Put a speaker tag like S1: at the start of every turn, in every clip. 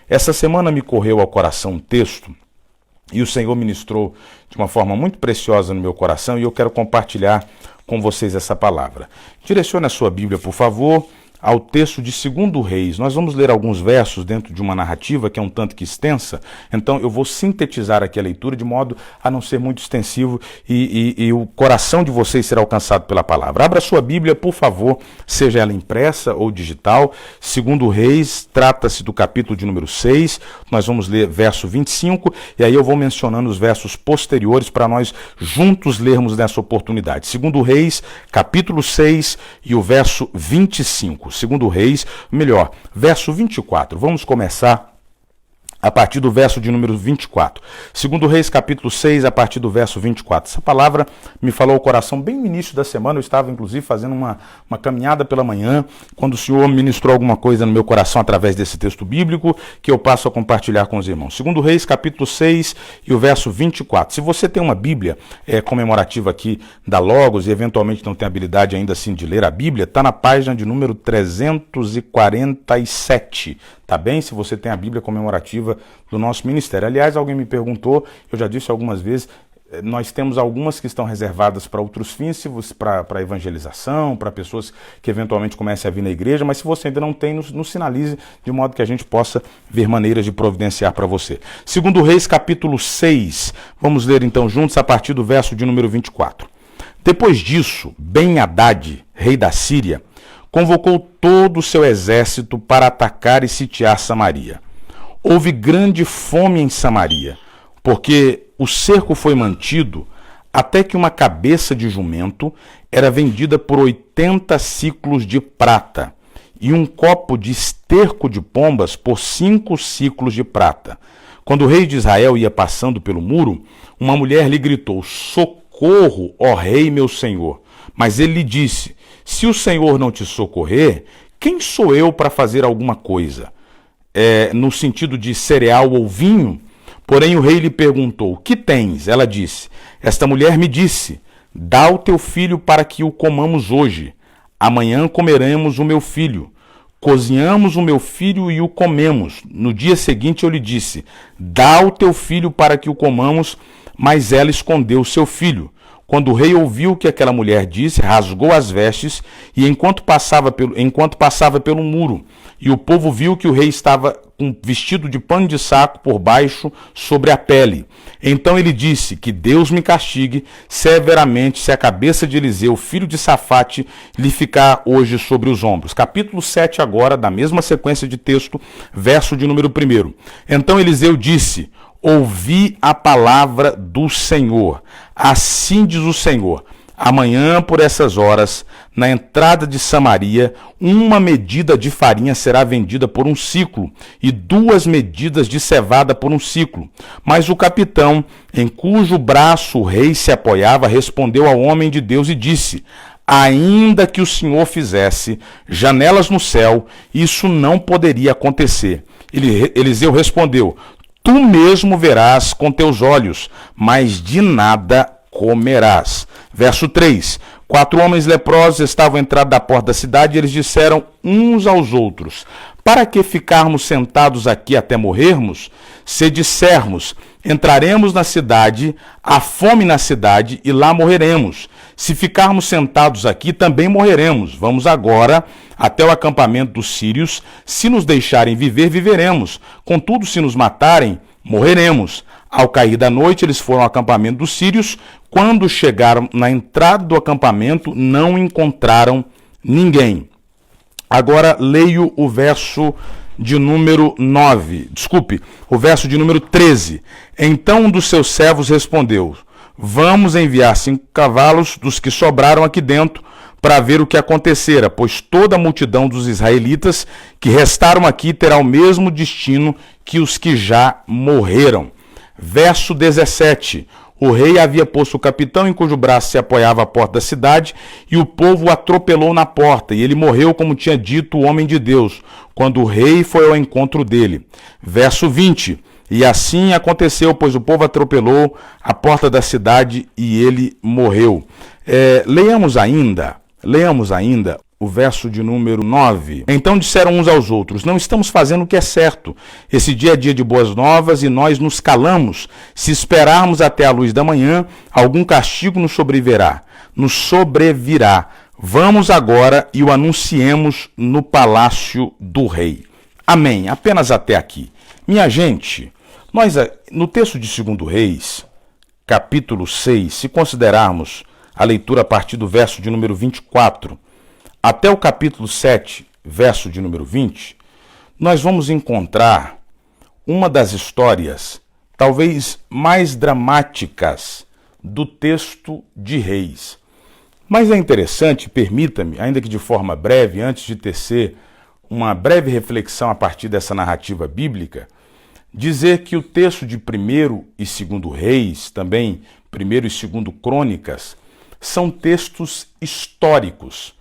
S1: Essa semana me correu ao coração um texto e o Senhor ministrou de uma forma muito preciosa no meu coração e eu quero compartilhar com vocês essa palavra. Direcione a sua Bíblia, por favor, ao texto de 2 Reis. Nós vamos ler alguns versos dentro de uma narrativa que é um tanto que extensa, então eu vou sintetizar aqui a leitura de modo a não ser muito extensivo e o coração de vocês será alcançado pela palavra. Abra sua Bíblia, por favor, seja ela impressa ou digital. 2 Reis, trata-se do capítulo de número 6, nós vamos ler verso 25, e aí eu vou mencionando os versos posteriores para nós juntos lermos nessa oportunidade. 2 Reis, capítulo 6 e o verso 25. 2 Reis, melhor, verso 24. Vamos começar a partir do verso de número 24. 2 Reis, capítulo 6, a partir do verso 24. Essa palavra me falou ao coração bem no início da semana. Eu estava, inclusive, fazendo uma caminhada pela manhã, quando o Senhor ministrou alguma coisa no meu coração através desse texto bíblico, que eu passo a compartilhar com os irmãos. 2 Reis, capítulo 6 e o verso 24. Se você tem uma Bíblia comemorativa aqui da Logos e eventualmente não tem habilidade ainda assim de ler a Bíblia, está na página de número 347. Tá bem? Se você tem a Bíblia comemorativa do nosso ministério. Aliás, alguém me perguntou, eu já disse algumas vezes, nós temos algumas que estão reservadas para outros fins, para evangelização, para pessoas que eventualmente comecem a vir na igreja, mas se você ainda não tem, nos sinalize, de modo que a gente possa ver maneiras de providenciar para você. 2 Reis, capítulo 6, vamos ler então juntos a partir do verso de número 24. Depois disso, Ben-Hadad, rei da Síria, convocou todo o seu exército para atacar e sitiar Samaria. Houve grande fome em Samaria, porque o cerco foi mantido até que uma cabeça de jumento era vendida por 80 siclos de prata e um copo de esterco de pombas por 5 siclos de prata. Quando o rei de Israel ia passando pelo muro, uma mulher lhe gritou: "Socorro, ó rei meu senhor!" Mas ele lhe disse: "Se o Senhor não te socorrer, quem sou eu para fazer alguma coisa?" No sentido de cereal ou vinho. Porém o rei lhe perguntou: "O que tens?" Ela disse: "Esta mulher me disse: dá o teu filho para que o comamos hoje. Amanhã comeremos o meu filho. Cozinhamos o meu filho e o comemos. No dia seguinte eu lhe disse: dá o teu filho para que o comamos, mas ela escondeu o seu filho." Quando o rei ouviu o que aquela mulher disse, rasgou as vestes, e enquanto passava pelo muro, e o povo viu que o rei estava com vestido de pano de saco por baixo sobre a pele. Então ele disse: "Que Deus me castigue severamente se a cabeça de Eliseu, filho de Safate, lhe ficar hoje sobre os ombros." Capítulo 7 agora, da mesma sequência de texto, verso de número 1. Então Eliseu disse: "Ouvi a palavra do Senhor. Assim diz o Senhor: amanhã, por essas horas, na entrada de Samaria, uma medida de farinha será vendida por 1 siclo, e 2 medidas de cevada por 1 siclo. Mas o capitão, em cujo braço o rei se apoiava, respondeu ao homem de Deus e disse: ainda que o Senhor fizesse janelas no céu, isso não poderia acontecer. Eliseu respondeu: tu mesmo verás com teus olhos, mas de nada comerás. Verso 3. 4 homens leprosos estavam à entrada da porta da cidade e eles disseram uns aos outros: para que ficarmos sentados aqui até morrermos? Se dissermos: entraremos na cidade, há fome na cidade e lá morreremos. Se ficarmos sentados aqui, também morreremos. Vamos agora até o acampamento dos sírios. Se nos deixarem viver, viveremos. Contudo, se nos matarem, morreremos. Ao cair da noite, eles foram ao acampamento dos sírios. Quando chegaram na entrada do acampamento, não encontraram ninguém. Agora leio o verso de número 9. Desculpe, o verso de número 13. Então um dos seus servos respondeu: vamos enviar 5 cavalos dos que sobraram aqui dentro para ver o que acontecera, pois toda a multidão dos israelitas que restaram aqui terá o mesmo destino que os que já morreram. Verso 17. O rei havia posto o capitão em cujo braço se apoiava a porta da cidade, e o povo o atropelou na porta, e ele morreu como tinha dito o homem de Deus, quando o rei foi ao encontro dele. Verso 20. E assim aconteceu, pois o povo atropelou a porta da cidade e ele morreu. Leamos ainda o verso de número 9. Então disseram uns aos outros: não estamos fazendo o que é certo. Esse dia é dia de boas novas e nós nos calamos. Se esperarmos até a luz da manhã, algum castigo nos sobrevirá. Vamos agora e o anunciemos no palácio do rei. Amém. Apenas até aqui. Minha gente, nós no texto de 2 Reis, capítulo 6, se considerarmos a leitura a partir do verso de número 24, até o capítulo 7, verso de número 20, nós vamos encontrar uma das histórias talvez mais dramáticas do texto de Reis. Mas é interessante, permita-me, ainda que de forma breve, antes de tecer uma breve reflexão a partir dessa narrativa bíblica, dizer que o texto de 1º e 2º Reis, também 1º e 2º Crônicas, são textos históricos.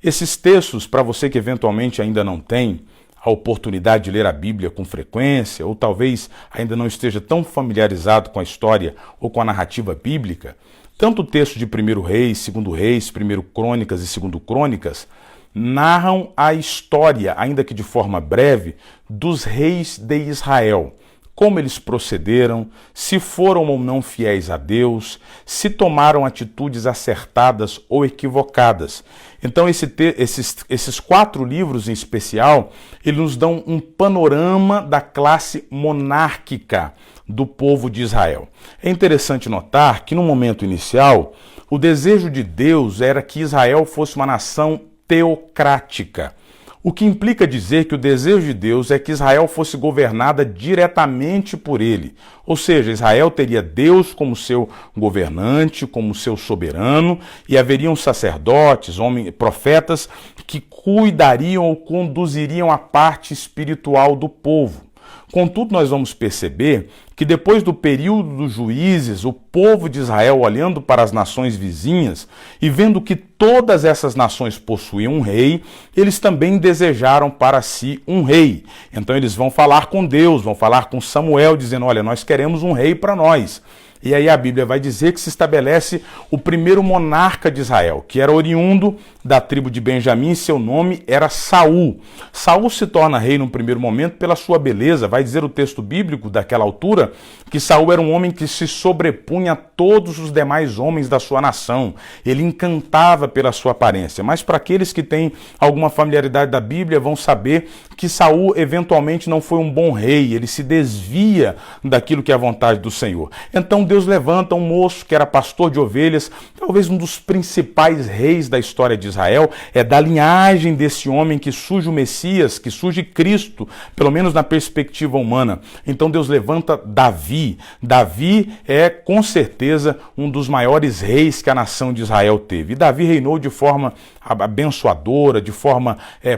S1: Esses textos, para você que eventualmente ainda não tem a oportunidade de ler a Bíblia com frequência, ou talvez ainda não esteja tão familiarizado com a história ou com a narrativa bíblica, tanto o texto de 1º Reis, 2º Reis, 1º Crônicas e 2º Crônicas narram a história, ainda que de forma breve, dos reis de Israel. Como eles procederam, se foram ou não fiéis a Deus, se tomaram atitudes acertadas ou equivocadas. Então esses 4 livros em especial, eles nos dão um panorama da classe monárquica do povo de Israel. É interessante notar que no momento inicial, o desejo de Deus era que Israel fosse uma nação teocrática. O que implica dizer que o desejo de Deus é que Israel fosse governada diretamente por ele. Ou seja, Israel teria Deus como seu governante, como seu soberano, e haveriam sacerdotes, profetas, que cuidariam ou conduziriam a parte espiritual do povo. Contudo, nós vamos perceber que depois do período dos juízes, o povo de Israel, olhando para as nações vizinhas e vendo que todas essas nações possuíam um rei, eles também desejaram para si um rei. Então eles vão falar com Deus, vão falar com Samuel, dizendo: olha, nós queremos um rei para nós. E aí a Bíblia vai dizer que se estabelece o primeiro monarca de Israel, que era oriundo da tribo de Benjamim, seu nome era Saul. Saul se torna rei no primeiro momento pela sua beleza. Vai dizer o texto bíblico daquela altura que Saul era um homem que se sobrepunha a todos os demais homens da sua nação. Ele encantava pela sua aparência. Mas para aqueles que têm alguma familiaridade da Bíblia vão saber que Saul eventualmente não foi um bom rei. Ele se desvia daquilo que é a vontade do Senhor. Então Deus levanta um moço que era pastor de ovelhas, talvez um dos principais reis da história de Israel. É da linhagem desse homem que surge o Messias, que surge Cristo, pelo menos na perspectiva humana. Então Deus levanta Davi. Davi é, com certeza, um dos maiores reis que a nação de Israel teve. E Davi reinou de forma abençoadora, de forma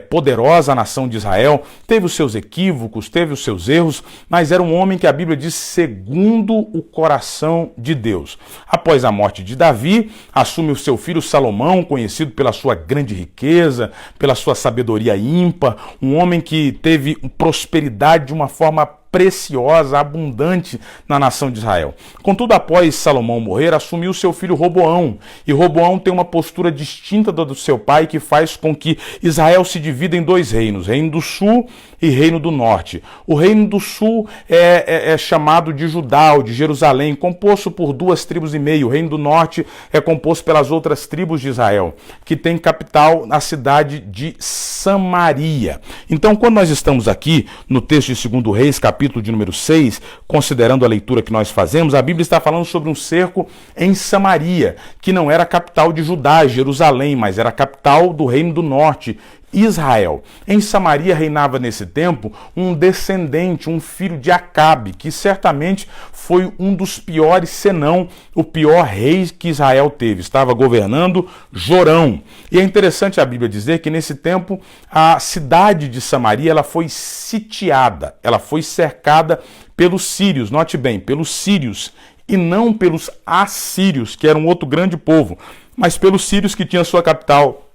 S1: poderosa a nação de Israel. Teve os seus equívocos, teve os seus erros, mas era um homem que a Bíblia diz segundo o coração de Deus. Após a morte de Davi, assume o seu filho Salomão, conhecido pela sua grande riqueza, pela sua sabedoria ímpar, um homem que teve prosperidade de uma forma preciosa, abundante na nação de Israel. Contudo, após Salomão morrer, assumiu seu filho Roboão. E Roboão tem uma postura distinta da do seu pai, que faz com que Israel se divida em 2 reinos, Reino do Sul e Reino do Norte. O Reino do Sul é chamado de Judá, ou de Jerusalém, composto por 2 tribos e meio. O Reino do Norte é composto pelas outras tribos de Israel, que tem capital na cidade de Samaria. Então, quando nós estamos aqui no texto de 2 Reis, capítulo de número 6, considerando a leitura que nós fazemos, a Bíblia está falando sobre um cerco em Samaria, que não era a capital de Judá, Jerusalém, mas era a capital do Reino do Norte, Israel. Em Samaria reinava nesse tempo um descendente, um filho de Acabe, que certamente foi um dos piores, senão o pior rei que Israel teve. Estava governando Jorão. E é interessante a Bíblia dizer que nesse tempo a cidade de Samaria ela foi sitiada, ela foi cercada pelos sírios, note bem, pelos sírios, e não pelos assírios, que eram outro grande povo, mas pelos sírios que tinham sua capital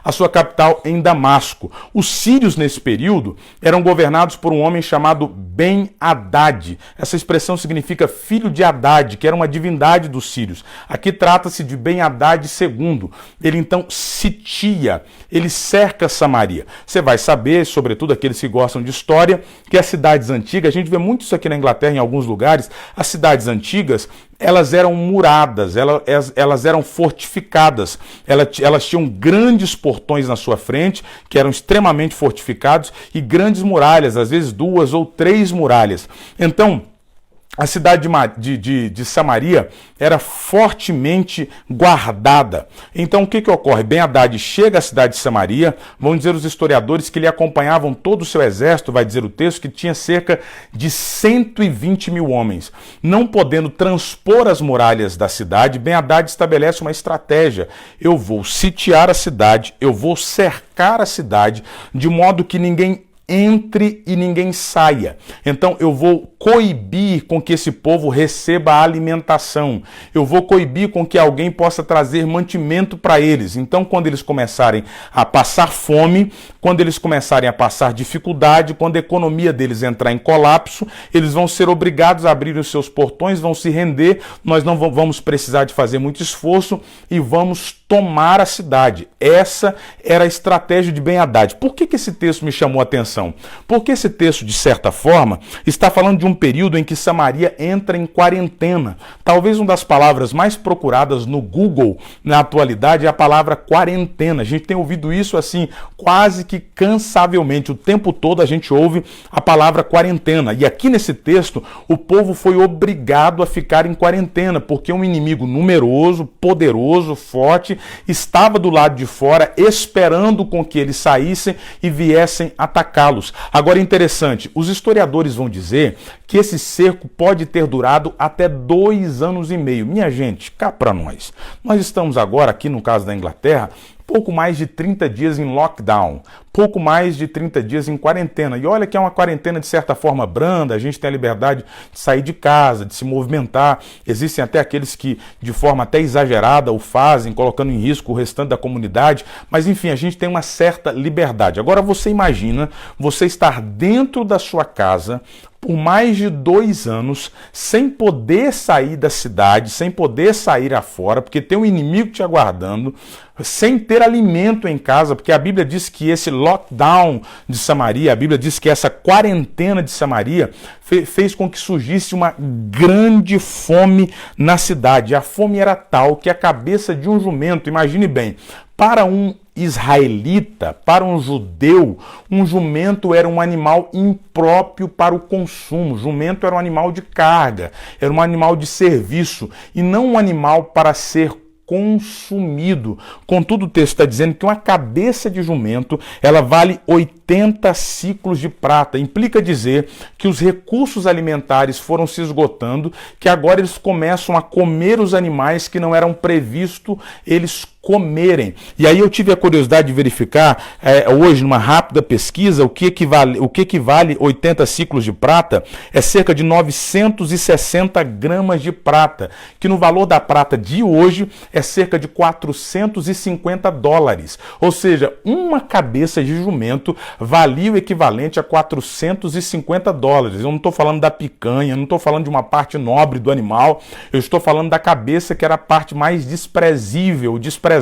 S1: a sua capital em Damasco. Os sírios, nesse período, eram governados por um homem chamado Ben-Hadad. Essa expressão significa filho de Hadad, que era uma divindade dos sírios. Aqui trata-se de Ben-Hadad II. Ele então sitia, ele cerca Samaria. Você vai saber, sobretudo aqueles que gostam de história, que as cidades antigas, a gente vê muito isso aqui na Inglaterra, em alguns lugares, as cidades antigas, elas eram muradas, elas eram fortificadas, elas tinham grandes portões na sua frente, que eram extremamente fortificados, e grandes muralhas, às vezes 2 ou 3 muralhas. Então, a cidade de Samaria era fortemente guardada. Então, o que ocorre? Ben-Hadad chega à cidade de Samaria, vão dizer os historiadores que lhe acompanhavam todo o seu exército, vai dizer o texto, que tinha cerca de 120 mil homens. Não podendo transpor as muralhas da cidade, Ben-Hadad estabelece uma estratégia. Eu vou sitiar a cidade, eu vou cercar a cidade, de modo que ninguém entre e ninguém saia. Então eu vou coibir com que esse povo receba alimentação. Eu vou coibir com que alguém possa trazer mantimento para eles. Então, quando eles começarem a passar fome, quando eles começarem a passar dificuldade, quando a economia deles entrar em colapso, eles vão ser obrigados a abrir os seus portões, vão se render, nós não vamos precisar de fazer muito esforço e vamos tomar a cidade. Essa era a estratégia de Ben-Hadad. Por que esse texto me chamou a atenção? Porque esse texto, de certa forma, está falando de um período em que Samaria entra em quarentena. Talvez uma das palavras mais procuradas no Google na atualidade é a palavra quarentena. A gente tem ouvido isso assim, quase que cansavelmente. O tempo todo a gente ouve a palavra quarentena. E aqui nesse texto, o povo foi obrigado a ficar em quarentena, porque um inimigo numeroso, poderoso, forte, estava do lado de fora esperando com que eles saíssem e viessem atacá-los. Agora, interessante, os historiadores vão dizer que esse cerco pode ter durado até 2 anos e meio. Minha gente, cá para nós. Nós estamos agora, aqui no caso da Inglaterra, pouco mais de 30 dias em lockdown, pouco mais de 30 dias em quarentena. E olha que é uma quarentena de certa forma branda, a gente tem a liberdade de sair de casa, de se movimentar. Existem até aqueles que, de forma até exagerada, o fazem, colocando em risco o restante da comunidade. Mas, enfim, a gente tem uma certa liberdade. Agora, você imagina você estar dentro da sua casa por mais de 2 anos, sem poder sair da cidade, sem poder sair afora, porque tem um inimigo te aguardando, sem ter alimento em casa, porque a Bíblia diz que esse lockdown de Samaria, a Bíblia diz que essa quarentena de Samaria fez com que surgisse uma grande fome na cidade. A fome era tal que a cabeça de um jumento, imagine bem, para um israelita, para um judeu, um jumento era um animal impróprio para o consumo. O jumento era um animal de carga, era um animal de serviço e não um animal para ser consumido. Contudo, o texto está dizendo que uma cabeça de jumento, ela vale 80 ciclos de prata. Implica dizer que os recursos alimentares foram se esgotando, que agora eles começam a comer os animais que não eram previstos eles comerem. E aí eu tive a curiosidade de verificar hoje, numa rápida pesquisa, o que equivale 80 ciclos de prata é cerca de 960 gramas de prata, que no valor da prata de hoje é cerca de 450 dólares. Ou seja, uma cabeça de jumento valia o equivalente a 450 dólares. Eu não estou falando da picanha, não estou falando de uma parte nobre do animal, eu estou falando da cabeça, que era a parte mais desprezível, desprezada.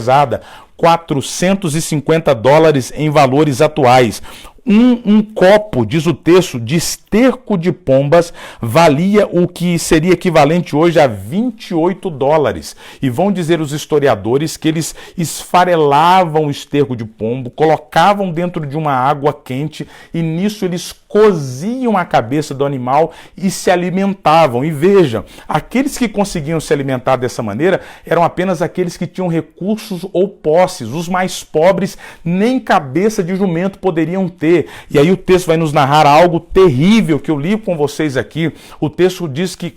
S1: 450 dólares em valores atuais. Um copo, diz o texto, de esterco de pombas valia o que seria equivalente hoje a 28 dólares. E vão dizer os historiadores que eles esfarelavam o esterco de pombo, colocavam dentro de uma água quente e nisso eles coziam a cabeça do animal e se alimentavam. E vejam, aqueles que conseguiam se alimentar dessa maneira eram apenas aqueles que tinham recursos ou posses. Os mais pobres nem cabeça de jumento poderiam ter. E aí o texto vai nos narrar algo terrível que eu li com vocês aqui. O texto diz que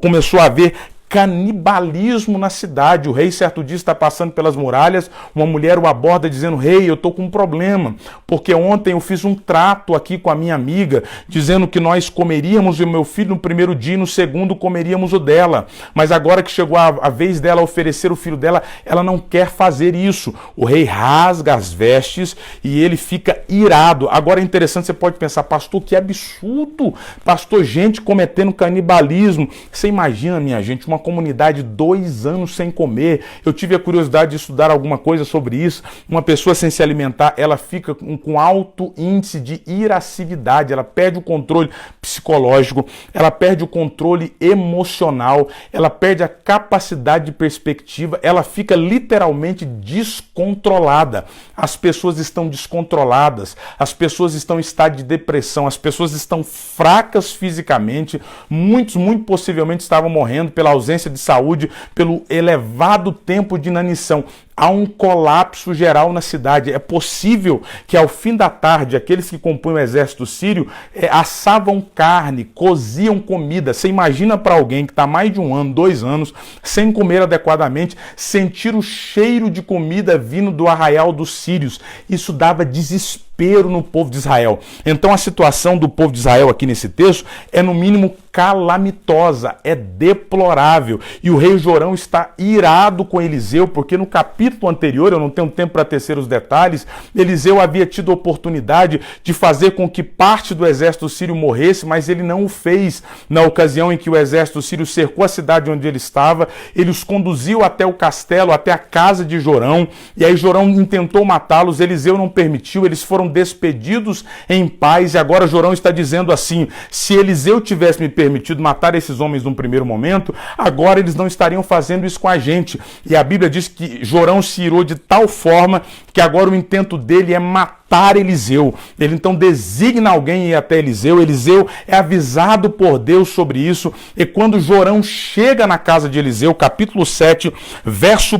S1: começou a haver canibalismo na cidade. O rei certo dia está passando pelas muralhas, uma mulher o aborda dizendo: rei, eu estou com um problema, porque ontem eu fiz um trato aqui com a minha amiga, dizendo que nós comeríamos o meu filho no primeiro dia e no segundo comeríamos o dela, mas agora que chegou a vez dela oferecer o filho dela, ela não quer fazer isso. O rei rasga as vestes e ele fica irado. Agora é interessante, você pode pensar: pastor, que absurdo, pastor, gente cometendo canibalismo. Você imagina, minha gente, uma comunidade 2 anos sem comer. Eu tive a curiosidade de estudar alguma coisa sobre isso. Uma pessoa sem se alimentar, ela fica com alto índice de irascibilidade, ela perde o controle psicológico, ela perde o controle emocional, ela perde a capacidade de perspectiva, ela fica literalmente descontrolada. As pessoas estão descontroladas, as pessoas estão em estado de depressão, as pessoas estão fracas fisicamente, muitos, muito possivelmente estavam morrendo pela ausência de saúde, pelo elevado tempo de inanição. Há um colapso geral na cidade. É possível que ao fim da tarde, aqueles que compõem o exército sírio assavam carne, coziam comida. Você imagina para alguém que está mais de 1 ano, 2 anos, sem comer adequadamente, sentir o cheiro de comida vindo do arraial dos sírios. Isso dava desespero no povo de Israel. Então a situação do povo de Israel aqui nesse texto é no mínimo calamitosa, é deplorável. E o rei Jorão está irado com Eliseu, porque no capítulo anterior, eu não tenho tempo para tecer os detalhes, Eliseu havia tido a oportunidade de fazer com que parte do exército sírio morresse, mas ele não o fez. Na ocasião em que o exército sírio cercou a cidade onde ele estava, ele os conduziu até o castelo, até a casa de Jorão, e aí Jorão intentou matá-los, Eliseu não permitiu, eles foram despedidos em paz, e agora Jorão está dizendo assim: se Eliseu tivesse me permitido matar esses homens num primeiro momento, agora eles não estariam fazendo isso com a gente. E a Bíblia diz que Jorão se irou de tal forma que agora o intento dele é matar Eliseu. Ele então designa alguém ir até Eliseu. Eliseu é avisado por Deus sobre isso. E quando Jorão chega na casa de Eliseu, capítulo 7, verso 1,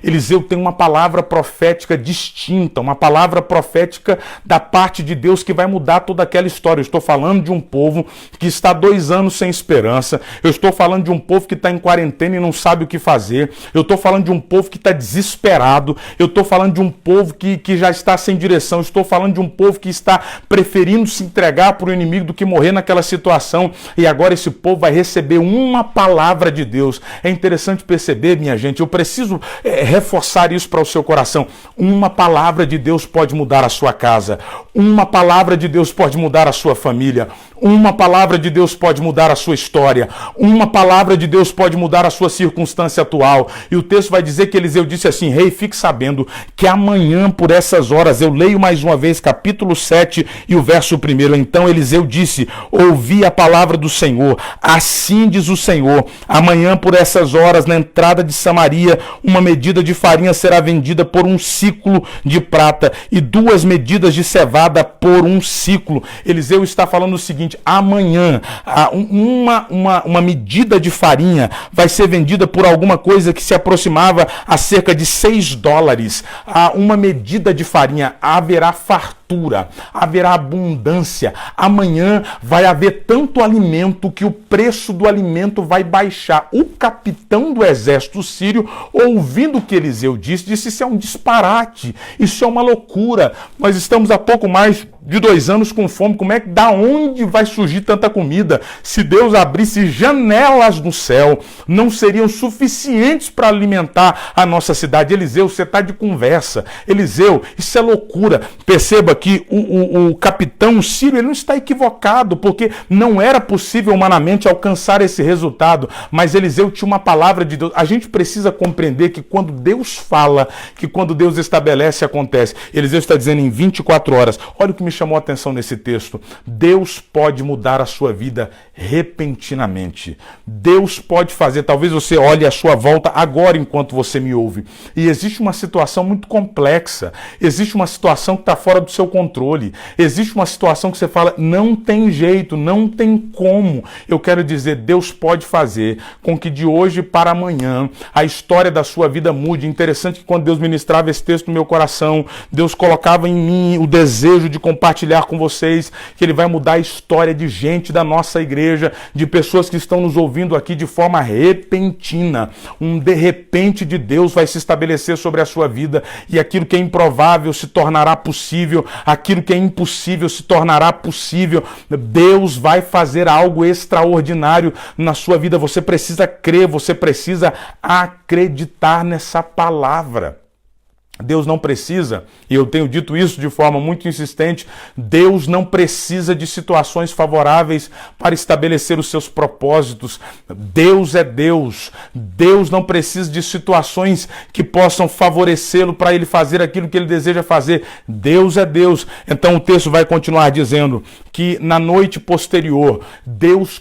S1: Eliseu tem uma palavra profética distinta, uma palavra profética da parte de Deus que vai mudar toda aquela história. Eu estou falando de um povo que está 2 anos sem esperança. Eu estou falando de um povo que está em quarentena e não sabe o que fazer. Eu estou falando de um povo que está desesperado. Eu estou falando de um povo que já está sem direção. Eu estou falando de um povo que está preferindo se entregar para o inimigo do que morrer naquela situação. E agora esse povo vai receber uma palavra de Deus. É interessante perceber, minha gente, eu preciso reforçar isso para o seu coração. Uma palavra de Deus pode mudar a sua casa. Uma palavra de Deus pode mudar a sua família. Uma palavra de Deus pode mudar a sua história. Uma palavra de Deus pode mudar a sua circunstância atual. E o texto vai dizer que Eliseu disse assim: rei, fique sabendo que amanhã por essas horas, eu leio mais uma vez capítulo 7 e o verso 1. Então Eliseu disse: ouvi a palavra do Senhor, assim diz o Senhor, amanhã por essas horas, na entrada de Samaria, uma medida de farinha será vendida por 1 siclo de prata e 2 medidas de cevada por 1 siclo. Eliseu está falando o seguinte: amanhã uma medida de farinha vai ser vendida por alguma coisa que se aproximava a cerca de $6. Uma medida de farinha, haverá fartura, haverá abundância. Amanhã vai haver tanto alimento que o preço do alimento vai baixar. O capitão do exército sírio, ouvindo o que Eliseu disse: isso é um disparate, isso é uma loucura. Nós estamos há pouco mais de 2 anos com fome. Como é que, da onde vai surgir tanta comida? Se Deus abrisse janelas no céu, não seriam suficientes para alimentar a nossa cidade. Eliseu, você está de conversa. Eliseu, isso é loucura. Perceba que o capitão sírio, ele não está equivocado, porque não era possível humanamente alcançar esse resultado, mas Eliseu tinha uma palavra de Deus. A gente precisa compreender que quando Deus fala, que quando Deus estabelece, acontece. Eliseu está dizendo em 24 horas. Olha o que me chamou a atenção nesse texto: Deus pode mudar a sua vida repentinamente. Deus pode fazer, talvez você olhe à sua volta agora enquanto você me ouve, e existe uma situação muito complexa, existe uma situação que está fora do seu controle. Existe uma situação que você fala, não tem jeito, não tem como. Eu quero dizer, Deus pode fazer com que de hoje para amanhã a história da sua vida mude. Interessante que quando Deus ministrava esse texto no meu coração, Deus colocava em mim o desejo de compartilhar com vocês que Ele vai mudar a história de gente da nossa igreja, de pessoas que estão nos ouvindo aqui de forma repentina. Um de repente de Deus vai se estabelecer sobre a sua vida e aquilo que é improvável se tornará possível, aquilo que é impossível se tornará possível. Deus vai fazer algo extraordinário na sua vida. Você precisa crer, você precisa acreditar nessa palavra. Deus não precisa, e eu tenho dito isso de forma muito insistente, Deus não precisa de situações favoráveis para estabelecer os seus propósitos. Deus é Deus. Deus não precisa de situações que possam favorecê-lo para ele fazer aquilo que ele deseja fazer. Deus é Deus. Então o texto vai continuar dizendo que na noite posterior, Deus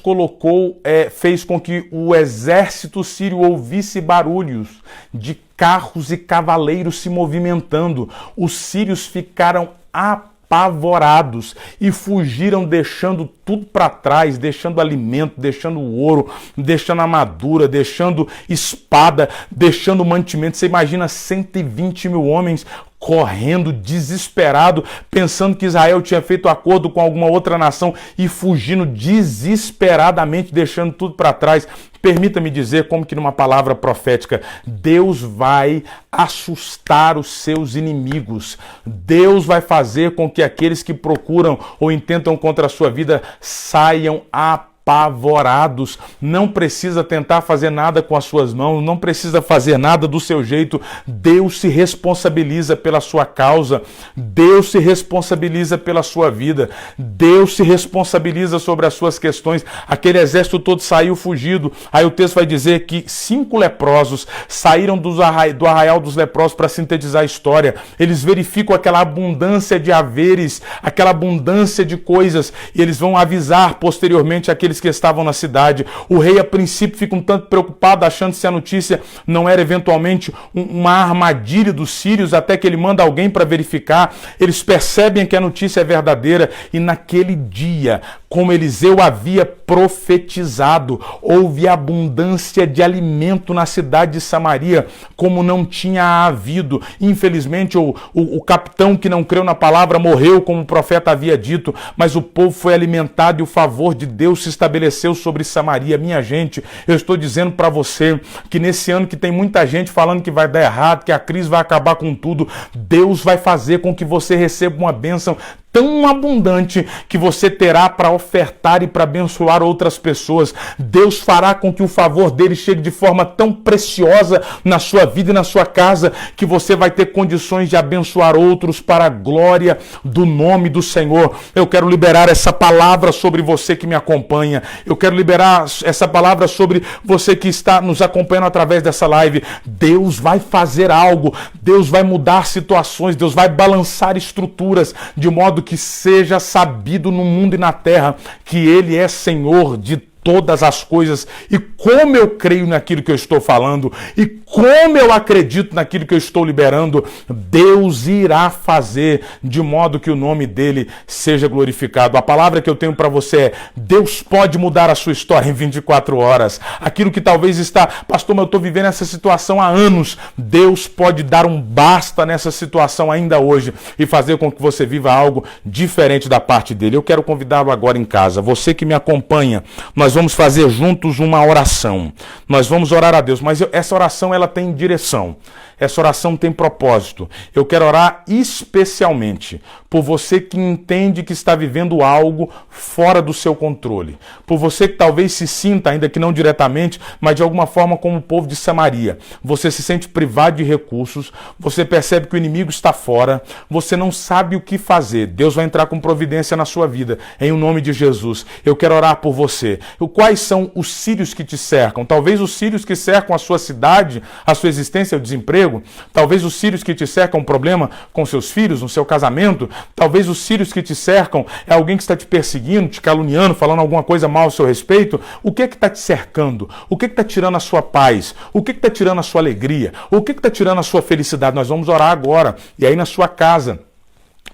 S1: fez com que o exército sírio ouvisse barulhos de carros e cavaleiros se movimentando. Os sírios ficaram apavorados e fugiram, deixando tudo para trás, deixando alimento, deixando ouro, deixando armadura, deixando espada, deixando mantimento. Você imagina 120 mil homens correndo, desesperado, pensando que Israel tinha feito acordo com alguma outra nação e fugindo desesperadamente, deixando tudo para trás. Permita-me dizer, como que numa palavra profética, Deus vai assustar os seus inimigos. Deus vai fazer com que aqueles que procuram ou intentam contra a sua vida saiam apavorados. Não precisa tentar fazer nada com as suas mãos, não precisa fazer nada do seu jeito. Deus se responsabiliza pela sua causa, Deus se responsabiliza pela sua vida, Deus se responsabiliza sobre as suas questões. Aquele exército todo saiu fugido. Aí o texto vai dizer que 5 leprosos saíram do arraial dos leprosos para sintetizar a história. Eles verificam aquela abundância de haveres, aquela abundância de coisas, e eles vão avisar posteriormente aqueles que estavam na cidade. O rei, a princípio, fica um tanto preocupado, achando se a notícia não era eventualmente uma armadilha dos sírios, até que ele manda alguém para verificar. Eles percebem que a notícia é verdadeira, e naquele dia, como Eliseu havia profetizado, houve abundância de alimento na cidade de Samaria, como não tinha havido. Infelizmente, o capitão que não creu na palavra morreu, como o profeta havia dito, mas o povo foi alimentado e o favor de Deus se estabeleceu sobre Samaria. Minha gente, eu estou dizendo para você que nesse ano que tem muita gente falando que vai dar errado, que a crise vai acabar com tudo, Deus vai fazer com que você receba uma bênção tão abundante que você terá para ofertar e para abençoar outras pessoas. Deus fará com que o favor dele chegue de forma tão preciosa na sua vida e na sua casa, que você vai ter condições de abençoar outros para a glória do nome do Senhor. Eu quero liberar essa palavra sobre você que me acompanha. Eu quero liberar essa palavra sobre você que está nos acompanhando através dessa live. Deus vai fazer algo. Deus vai mudar situações. Deus vai balançar estruturas de modo que seja sabido no mundo e na terra que Ele é Senhor de todas as coisas. E como eu creio naquilo que eu estou falando, e como eu acredito naquilo que eu estou liberando, Deus irá fazer de modo que o nome dele seja glorificado. A palavra que eu tenho para você é: Deus pode mudar a sua história em 24 horas. Aquilo que talvez está, pastor, mas eu estou vivendo essa situação há anos, Deus pode dar um basta nessa situação ainda hoje e fazer com que você viva algo diferente da parte dele. Eu quero convidá-lo agora em casa, você que me acompanha, nós vamos fazer juntos uma oração. Nós vamos orar a Deus, mas essa oração ela tem direção. Essa oração tem propósito. Eu quero orar especialmente por você que entende que está vivendo algo fora do seu controle. Por você que talvez se sinta, ainda que não diretamente, mas de alguma forma como o povo de Samaria. Você se sente privado de recursos, você percebe que o inimigo está fora, você não sabe o que fazer. Deus vai entrar com providência na sua vida, em nome de Jesus. Eu quero orar por você. Quais são os sírios que te cercam? Talvez os sírios que cercam a sua cidade, a sua existência, o desemprego. Talvez os sírios que te cercam um problema com seus filhos, no seu casamento. Talvez os sírios que te cercam é alguém que está te perseguindo, te caluniando, falando alguma coisa mal ao seu respeito. O que é que está te cercando? O que é que está tirando a sua paz? O que é que está tirando a sua alegria? O que é que está tirando a sua felicidade? Nós vamos orar agora. E aí na sua casa,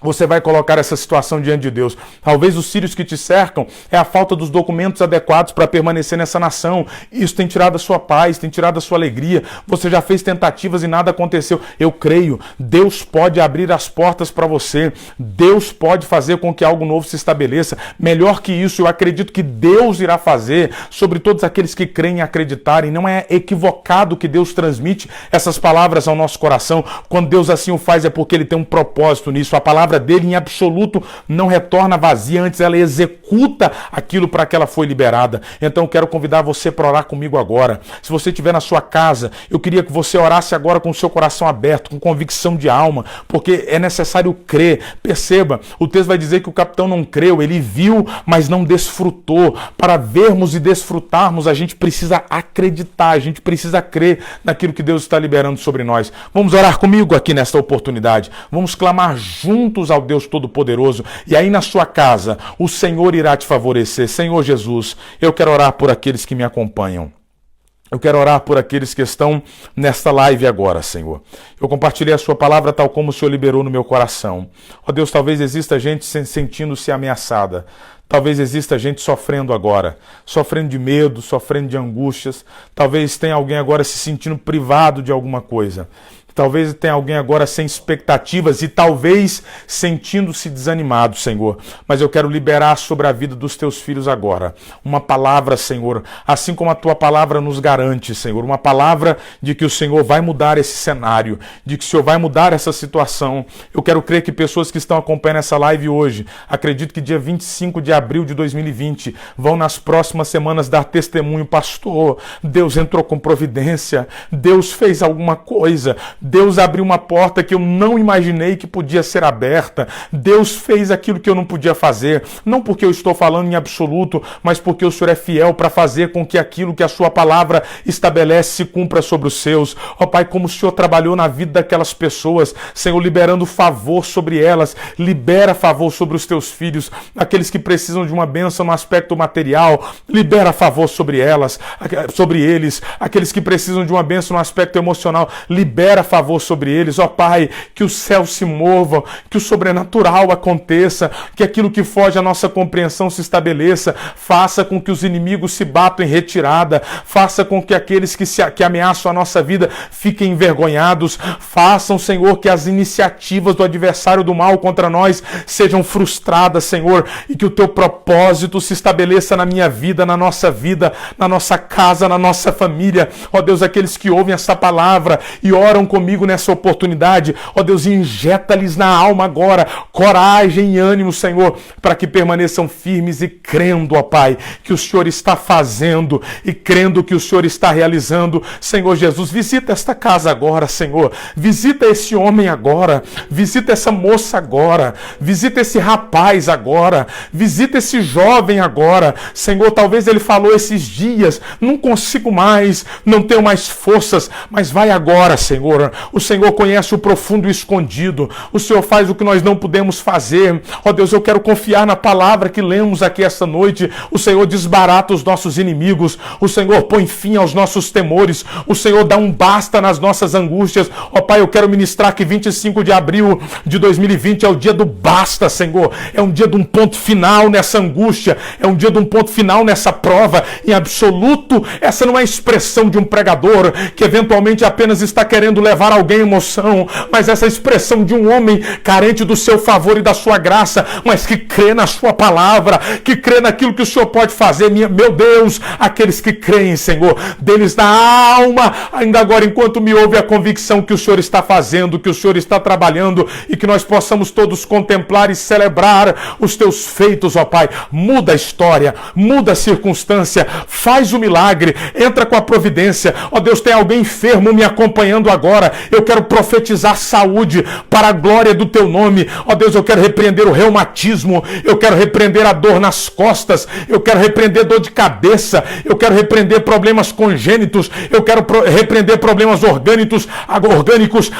S1: Você vai colocar essa situação diante de Deus. Talvez os sírios que te cercam é a falta dos documentos adequados para permanecer nessa nação. Isso tem tirado a sua paz, tem tirado a sua alegria. Você já fez tentativas e nada aconteceu. Eu creio, Deus pode abrir as portas para você. Deus pode fazer com que algo novo se estabeleça. Melhor que isso, eu acredito que Deus irá fazer sobre todos aqueles que creem e acreditarem. Não é equivocado que Deus transmite essas palavras ao nosso coração. Quando Deus assim o faz é porque Ele tem um propósito nisso. A palavra dele em absoluto não retorna vazia, antes ela executa aquilo para que ela foi liberada. Então eu quero convidar você para orar comigo agora. Se você estiver na sua casa, eu queria que você orasse agora com o seu coração aberto, com convicção de alma, porque é necessário crer. Perceba, o texto vai dizer que o capitão não creu, ele viu, mas não desfrutou. Para vermos e desfrutarmos, a gente precisa acreditar, a gente precisa crer naquilo que Deus está liberando sobre nós. Vamos orar comigo aqui nesta oportunidade. Vamos clamar juntos ao Deus Todo-Poderoso, e aí na sua casa o Senhor irá te favorecer. Senhor Jesus, eu quero orar por aqueles que me acompanham. Eu quero orar por aqueles que estão nesta live agora, Senhor. Eu compartilhei a sua palavra tal como o Senhor liberou no meu coração. Ó Deus, talvez exista gente sentindo-se ameaçada. Talvez exista gente sofrendo agora, sofrendo de medo, sofrendo de angústias. Talvez tenha alguém agora se sentindo privado de alguma coisa. Talvez tenha alguém agora sem expectativas e talvez sentindo-se desanimado, Senhor. Mas eu quero liberar sobre a vida dos teus filhos agora uma palavra, Senhor, assim como a tua palavra nos garante, Senhor. Uma palavra de que o Senhor vai mudar esse cenário, de que o Senhor vai mudar essa situação. Eu quero crer que pessoas que estão acompanhando essa live hoje, acredito que dia 25 de abril de 2020, vão nas próximas semanas dar testemunho. Pastor, Deus entrou com providência, Deus fez alguma coisa, Deus abriu uma porta que eu não imaginei que podia ser aberta. Deus fez aquilo que eu não podia fazer. Não porque eu estou falando em absoluto, mas porque o Senhor é fiel para fazer com que aquilo que a sua palavra estabelece se cumpra sobre os seus. Ó Pai, como o Senhor trabalhou na vida daquelas pessoas, Senhor, liberando favor sobre elas. Libera favor sobre os teus filhos, aqueles que precisam de uma bênção no aspecto material. Libera favor sobre elas, sobre eles. Aqueles que precisam de uma bênção no aspecto emocional. Libera favor sobre eles, ó Pai, que o céu se mova, que o sobrenatural aconteça, que aquilo que foge à nossa compreensão se estabeleça, faça com que os inimigos se batam em retirada, faça com que aqueles que ameaçam a nossa vida fiquem envergonhados, façam, Senhor, que as iniciativas do adversário do mal contra nós sejam frustradas, Senhor, e que o teu propósito se estabeleça na minha vida, na nossa casa, na nossa família. Ó Deus, aqueles que ouvem essa palavra e oram comigo nessa oportunidade, ó Deus, injeta-lhes na alma agora coragem e ânimo, Senhor, para que permaneçam firmes e crendo, ó Pai, que o Senhor está fazendo e crendo que o Senhor está realizando. Senhor Jesus, visita esta casa agora, Senhor, visita esse homem agora, visita essa moça agora, visita esse rapaz agora, visita esse jovem agora, Senhor. Talvez ele falou esses dias, não consigo mais, não tenho mais forças, mas vai agora, Senhor. O Senhor conhece o profundo e escondido. O Senhor faz o que nós não podemos fazer. Ó Deus, eu quero confiar na palavra que lemos aqui esta noite. O Senhor desbarata os nossos inimigos. O Senhor põe fim aos nossos temores. O Senhor dá um basta nas nossas angústias. Ó Pai, eu quero ministrar que 25 de abril de 2020 é o dia do basta, Senhor. É um dia de um ponto final nessa angústia. É um dia de um ponto final nessa prova. Em absoluto, essa não é a expressão de um pregador que eventualmente apenas está querendo levar alguém em emoção, mas essa expressão de um homem carente do seu favor e da sua graça, mas que crê na sua palavra, que crê naquilo que o Senhor pode fazer. Meu Deus, aqueles que creem, Senhor, deles da alma, ainda agora enquanto me ouve, a convicção que o Senhor está fazendo, que o Senhor está trabalhando, e que nós possamos todos contemplar e celebrar os teus feitos, ó Pai. Muda a história, muda a circunstância, faz o milagre, entra com a providência. Ó Deus, tem alguém enfermo me acompanhando agora. Eu quero profetizar saúde para a glória do teu nome. Ó Deus, eu quero repreender o reumatismo, eu quero repreender a dor nas costas, eu quero repreender dor de cabeça, eu quero repreender problemas congênitos, eu quero repreender problemas orgânicos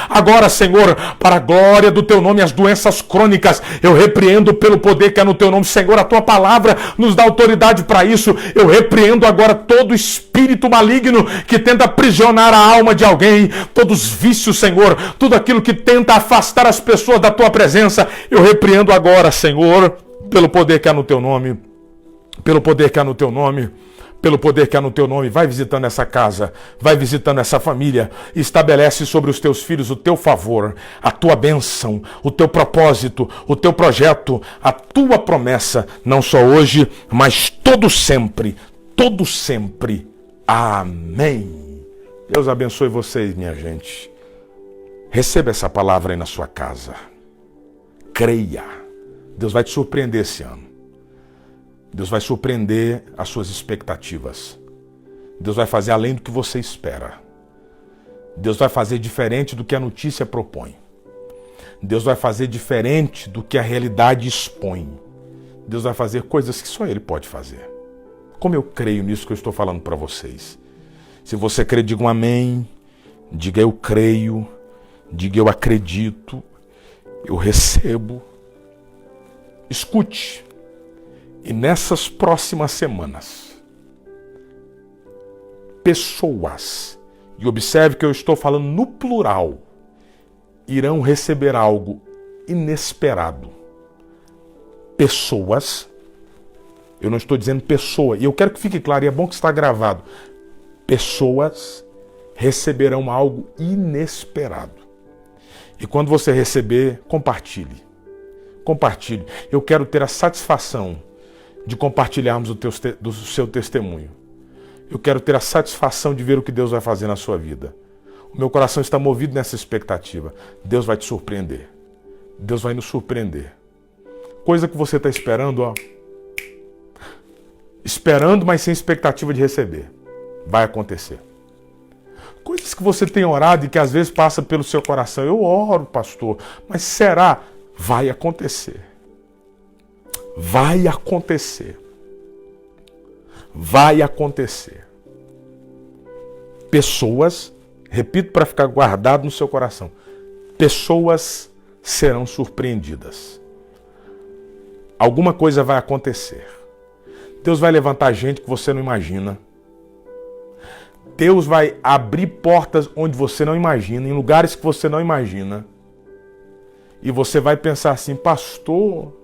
S1: agora, Senhor, para a glória do teu nome. As doenças crônicas eu repreendo pelo poder que é no teu nome, Senhor. A tua palavra nos dá autoridade para isso. Eu repreendo agora todo espírito maligno que tenta aprisionar a alma de alguém, todos vícios, Senhor, tudo aquilo que tenta afastar as pessoas da tua presença, eu repreendo agora, Senhor, pelo poder que há no teu nome, pelo poder que há no teu nome. Pelo poder que há no teu nome, vai visitando essa casa, vai visitando essa família, estabelece sobre os teus filhos o teu favor, a tua bênção, o teu propósito, o teu projeto, a tua promessa, não só hoje, mas todo sempre, todo sempre. Amém. Deus abençoe vocês, minha gente. Receba essa palavra aí na sua casa. Creia. Deus vai te surpreender esse ano. Deus vai surpreender as suas expectativas. Deus vai fazer além do que você espera. Deus vai fazer diferente do que a notícia propõe. Deus vai fazer diferente do que a realidade expõe. Deus vai fazer coisas que só Ele pode fazer. Como eu creio nisso que eu estou falando para vocês. Se você crê, diga um amém. Diga eu creio. Diga eu acredito. Eu recebo. Escute. E nessas próximas semanas, pessoas, e observe que eu estou falando no plural, irão receber algo inesperado. Pessoas, eu não estou dizendo pessoa, e eu quero que fique claro, e é bom que está gravado, pessoas receberão algo inesperado. E quando você receber, compartilhe. Compartilhe. Eu quero ter a satisfação de compartilharmos do seu testemunho. Eu quero ter a satisfação de ver o que Deus vai fazer na sua vida. O meu coração está movido nessa expectativa. Deus vai te surpreender. Deus vai nos surpreender. Coisa que você está esperando, ó. Esperando, mas sem expectativa de receber. Vai acontecer. Coisas que você tem orado e que às vezes passa pelo seu coração. Eu oro, pastor, mas será? Vai acontecer. Vai acontecer. Vai acontecer. Pessoas, repito para ficar guardado no seu coração, pessoas serão surpreendidas. Alguma coisa vai acontecer. Deus vai levantar gente que você não imagina. Deus vai abrir portas onde você não imagina, em lugares que você não imagina. E você vai pensar assim, pastor,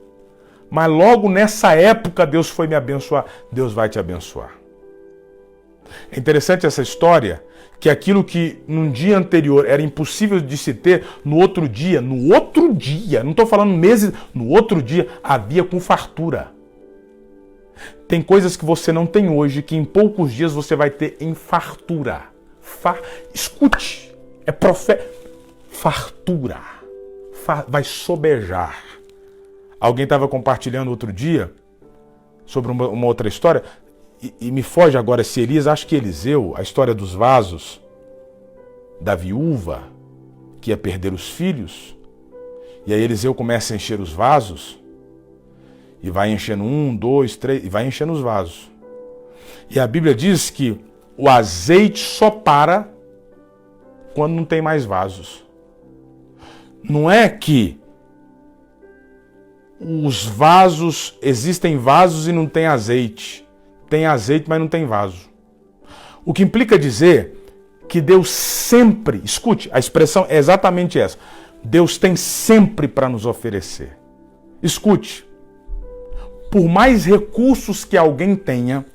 S1: mas logo nessa época Deus foi me abençoar. Deus vai te abençoar. É interessante essa história, que aquilo que num dia anterior era impossível de se ter, no outro dia, não estou falando meses, no outro dia havia com fartura. Tem coisas que você não tem hoje, que em poucos dias você vai ter em fartura. Escute, é fartura. Vai sobejar. Alguém estava compartilhando outro dia sobre uma outra história, e me foge agora se Elias, acho que Eliseu, a história dos vasos, da viúva que ia perder os filhos, e aí Eliseu começa a encher os vasos, e vai enchendo 1, 2, 3, e vai enchendo os vasos. E a Bíblia diz que o azeite só para quando não tem mais vasos. Não é que os vasos, existem vasos e não tem azeite. Tem azeite, mas não tem vaso. O que implica dizer que Deus sempre, escute, a expressão é exatamente essa. Deus tem sempre para nos oferecer. Escute, por mais recursos que alguém tenha,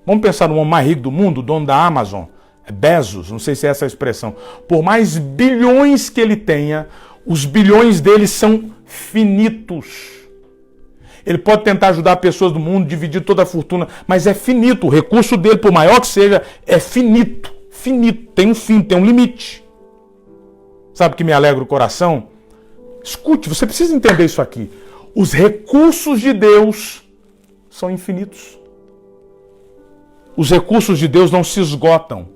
S1: vamos pensar no homem mais rico do mundo, o dono da Amazon, Bezos, não sei se é essa a expressão, por mais bilhões que ele tenha, os bilhões dele são finitos. Ele pode tentar ajudar pessoas do mundo, dividir toda a fortuna, mas é finito. O recurso dele, por maior que seja, é finito. Finito. Tem um fim, tem um limite. Sabe o que me alegra o coração? Escute, você precisa entender isso aqui. Os recursos de Deus são infinitos. Os recursos de Deus não se esgotam.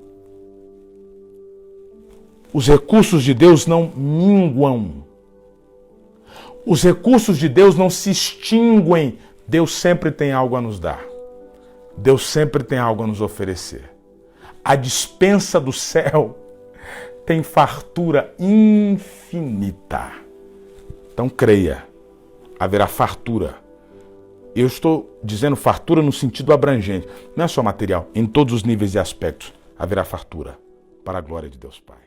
S1: Os recursos de Deus não minguam. Os recursos de Deus não se extinguem. Deus sempre tem algo a nos dar. Deus sempre tem algo a nos oferecer. A despensa do céu tem fartura infinita. Então creia, haverá fartura. Eu estou dizendo fartura no sentido abrangente. Não é só material, em todos os níveis e aspectos haverá fartura. Para a glória de Deus Pai.